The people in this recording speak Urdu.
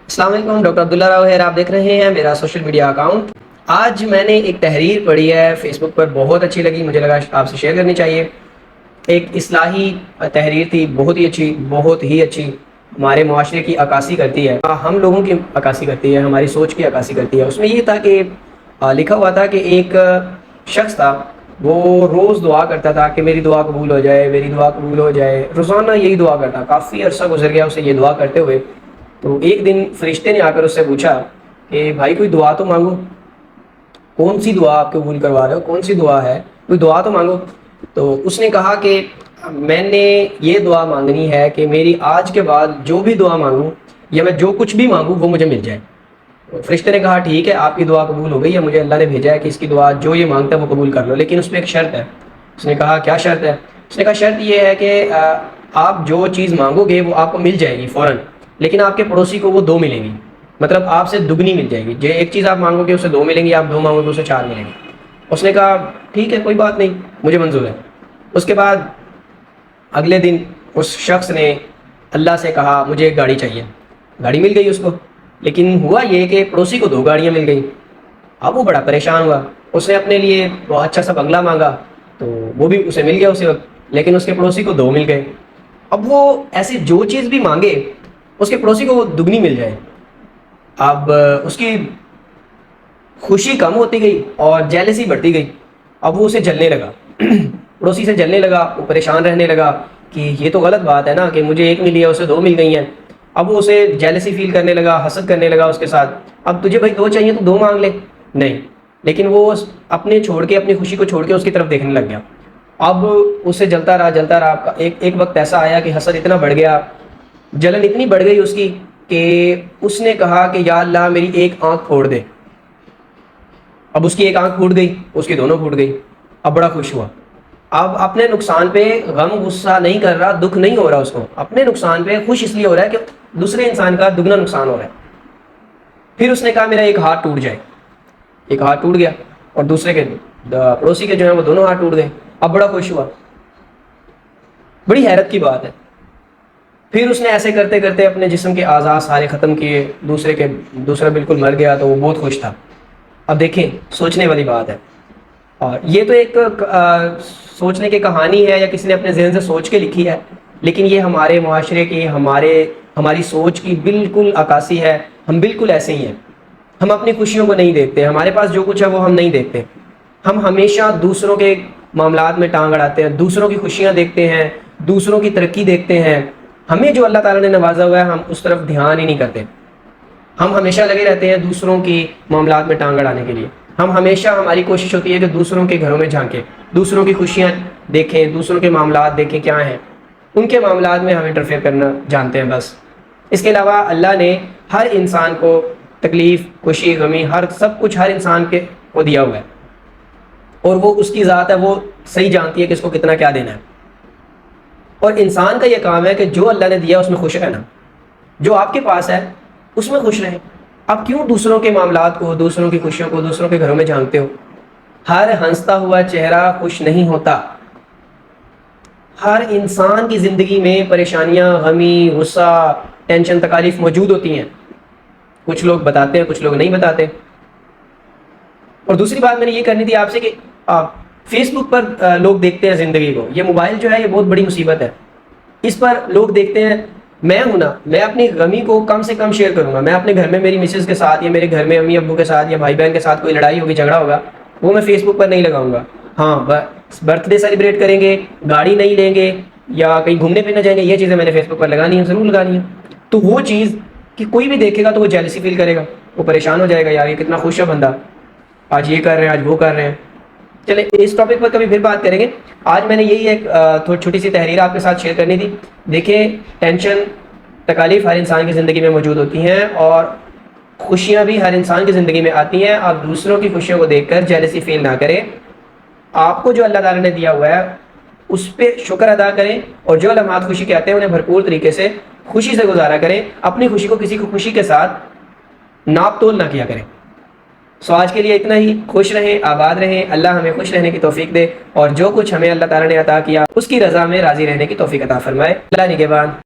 السلام علیکم، ڈاکٹر عبداللہ راؤ ہے، آپ دیکھ رہے ہیں میرا سوشل میڈیا اکاؤنٹ۔ آج میں نے ایک تحریر پڑھی ہے فیس بک پر، بہت اچھی لگی، مجھے لگا آپ سے شیئر کرنی چاہیے۔ ایک اصلاحی تحریر تھی، بہت ہی اچھی، ہمارے معاشرے کی عکاسی کرتی ہے، ہم لوگوں کی عکاسی کرتی ہے، ہماری سوچ کی عکاسی کرتی ہے۔ اس میں یہ تھا کہ لکھا ہوا تھا کہ ایک شخص تھا، وہ روز دعا کرتا تھا کہ میری دعا قبول ہو جائے، میری دعا قبول ہو جائے، روزانہ یہی دعا کرتا۔ کافی عرصہ گزر گیا اسے یہ دعا کرتے ہوئے، تو ایک دن فرشتے نے آ کر اس سے پوچھا کہ بھائی کوئی دعا تو مانگو، کون سی دعا آپ قبول کروا رہے ہو، کون سی دعا ہے، کوئی دعا تو مانگو۔ تو اس نے کہا کہ میں نے یہ دعا مانگنی ہے کہ میری آج کے بعد جو بھی دعا مانگوں یا میں جو کچھ بھی مانگوں وہ مجھے مل جائے۔ فرشتے نے کہا ٹھیک ہے، آپ کی دعا قبول ہو گئی ہے، مجھے اللہ نے بھیجا ہے کہ اس کی دعا جو یہ مانگتا ہے وہ قبول کر لو، لیکن اس میں ایک شرط ہے۔ اس نے کہا کیا شرط ہے؟ اس نے کہا شرط یہ ہے کہ آپ جو چیز مانگو گے وہ آپ کو مل جائے گی فوراً، لیکن آپ کے پڑوسی کو وہ 2 ملیں گی، مطلب آپ سے دگنی مل جائے گی۔ جو ایک چیز آپ مانگو گے اسے 2 ملیں گی، آپ 2 مانگو گے اسے 4 ملیں گی۔ اس نے کہا ٹھیک ہے، کوئی بات نہیں، مجھے منظور ہے۔ اس کے بعد اگلے دن اس شخص نے اللہ سے کہا مجھے ایک گاڑی چاہیے، گاڑی مل گئی اس کو، لیکن ہوا یہ کہ پڑوسی کو 2 گاڑیاں مل گئیں۔ اب وہ بڑا پریشان ہوا، اس نے اپنے لیے بہت اچھا سا بنگلہ مانگا تو وہ بھی اسے مل گیا اسی وقت، لیکن اس کے پڑوسی کو 2 مل گئے۔ اب وہ ایسے جو چیز بھی مانگے اس کے پڑوسی کو وہ دگنی مل جائے۔ اب اس کی خوشی کم ہوتی گئی اور جیلسی بڑھتی گئی۔ اب وہ اسے جلنے لگا، پڑوسی سے جلنے لگا، وہ پریشان رہنے لگا کہ یہ تو غلط بات ہے نا کہ مجھے 1 ملی ہے اسے 2 مل گئی ہیں۔ اب وہ اسے جیلسی فیل کرنے لگا، حسد کرنے لگا اس کے ساتھ۔ اب تجھے بھائی 2 چاہیے تو 2 مانگ لے، نہیں، لیکن وہ اپنے خوشی کو چھوڑ کے اس کی طرف دیکھنے لگ گیا۔ اب اسے جلتا رہا۔ ایک وقت ایسا آیا کہ حسد اتنا بڑھ گیا، جلن اتنی بڑھ گئی اس کی کہ اس نے کہا کہ یا اللہ میری ایک آنکھ پھوڑ دے۔ اب اس کی ایک آنکھ پھوٹ گئی، اس کی دونوں پھوٹ گئی۔ اب بڑا خوش ہوا، اب اپنے نقصان پہ غم غصہ نہیں کر رہا، دکھ نہیں ہو رہا اس کو، اپنے نقصان پہ خوش اس لیے ہو رہا ہے کہ دوسرے انسان کا دگنا نقصان ہو رہا ہے۔ پھر اس نے کہا میرا ایک ہاتھ ٹوٹ جائے، ایک ہاتھ ٹوٹ گیا اور دوسرے کے پڑوسی کے جو ہیں وہ دونوں ہاتھ ٹوٹ گئے۔ اب بڑا خوش ہوا، بڑی حیرت کی بات ہے۔ پھر اس نے ایسے کرتے کرتے اپنے جسم کے اعضاء سارے ختم کیے، دوسرا بالکل مر گیا تو وہ بہت خوش تھا۔ اب دیکھیں کوسوچنے والی بات ہے، اور یہ تو ایک سوچنے کی کہانی ہے یا کسی نے اپنے ذہن سے سوچ کے لکھی ہے، لیکن یہ ہمارے معاشرے کی ہماری سوچ کی بالکل عکاسی ہے۔ ہم بالکل ایسے ہی ہیں، ہم اپنی خوشیوں کو نہیں دیکھتے، ہمارے پاس جو کچھ ہے وہ ہم نہیں دیکھتے، ہم ہمیشہ دوسروں کے معاملات میں ٹانگ اڑاتے ہیں، دوسروں کی خوشیاں دیکھتے ہیں، دوسروں کی ترقی دیکھتے ہیں۔ ہمیں جو اللہ تعالیٰ نے نوازا ہوا ہے ہم اس طرف دھیان ہی نہیں کرتے، ہم ہمیشہ لگے رہتے ہیں دوسروں کی معاملات میں ٹانگ اڑانے کے لیے۔ ہم ہمیشہ ہماری کوشش ہوتی ہے کہ دوسروں کے گھروں میں جھانکیں، دوسروں کی خوشیاں دیکھیں، دوسروں کے معاملات دیکھیں کیا ہیں، ان کے معاملات میں ہم انٹرفیئر کرنا جانتے ہیں بس۔ اس کے علاوہ اللہ نے ہر انسان کو تکلیف، خوشی، غمی، سب کچھ ہر انسان کو دیا ہوا ہے، اور وہ اس کی ذات ہے، وہ صحیح جانتی ہے کہ اس کو کتنا کیا دینا ہے۔ اور انسان کا یہ کام ہے کہ جو اللہ نے دیا اس میں خوش رہنا، جو آپ کے پاس ہے اس میں خوش رہیں۔ اب کیوں دوسروں کے معاملات کو، دوسروں کی خوشیوں کو دوسروں کے گھروں میں جھانکتے ہو؟ ہر ہنستا ہوا چہرہ خوش نہیں ہوتا، ہر انسان کی زندگی میں پریشانیاں، غمی، غصہ، ٹینشن، تکالیف موجود ہوتی ہیں، کچھ لوگ بتاتے ہیں کچھ لوگ نہیں بتاتے۔ اور دوسری بات میں نے یہ کرنی تھی آپ سے کہ فیس بک پر لوگ دیکھتے ہیں زندگی کو، یہ موبائل جو ہے یہ بہت بڑی مصیبت ہے، اس پر لوگ دیکھتے ہیں۔ میں ہوں نا، میں اپنی غمی کو کم سے کم شیئر کروں گا۔ میں اپنے گھر میں میری مسز کے ساتھ یا میرے گھر میں امی ابو کے ساتھ یا بھائی بہن کے ساتھ کوئی لڑائی ہوگی، جھگڑا ہوگا، وہ میں فیس بک پر نہیں لگاؤں گا۔ ہاں، برتھ ڈے سیلیبریٹ کریں گے، گاڑی نہیں لیں گے یا کہیں گھومنے پھرنے جائیں گے، یہ چیزیں میں نے فیس بک پر لگانی ہے، ضرور لگانی ہے۔ تو وہ چیز کہ کوئی بھی دیکھے گا تو وہ جیلسی فیل کرے گا، وہ پریشان ہو جائے گا، یار یہ کتنا خوش ہے بندہ، آج یہ کر رہے ہیں، آج وہ کر رہے ہیں۔ چلیں اس ٹاپک پر کبھی پھر بات کریں گے۔ آج میں نے یہی ایک چھوٹی سی تحریر آپ کے ساتھ شیئر کرنی تھی۔ دیکھیں، ٹینشن، تکالیف ہر انسان کی زندگی میں موجود ہوتی ہیں، اور خوشیاں بھی ہر انسان کی زندگی میں آتی ہیں۔ آپ دوسروں کی خوشیوں کو دیکھ کر جیلسی فیل نہ کریں، آپ کو جو اللہ تعالیٰ نے دیا ہوا ہے اس پہ شکر ادا کریں، اور جو لمحات خوشی کے آتے ہیں انہیں بھرپور طریقے سے خوشی سے گزارا کریں۔ اپنی خوشی کو کسی کو خوشی کے ساتھ ناپ تول نہ کیا کریں۔ آج کے لیے اتنا ہی۔ خوش رہیں، آباد رہیں، اللہ ہمیں خوش رہنے کی توفیق دے، اور جو کچھ ہمیں اللہ تعالیٰ نے عطا کیا اس کی رضا میں راضی رہنے کی توفیق عطا فرمائے۔ اللہ نگہبان۔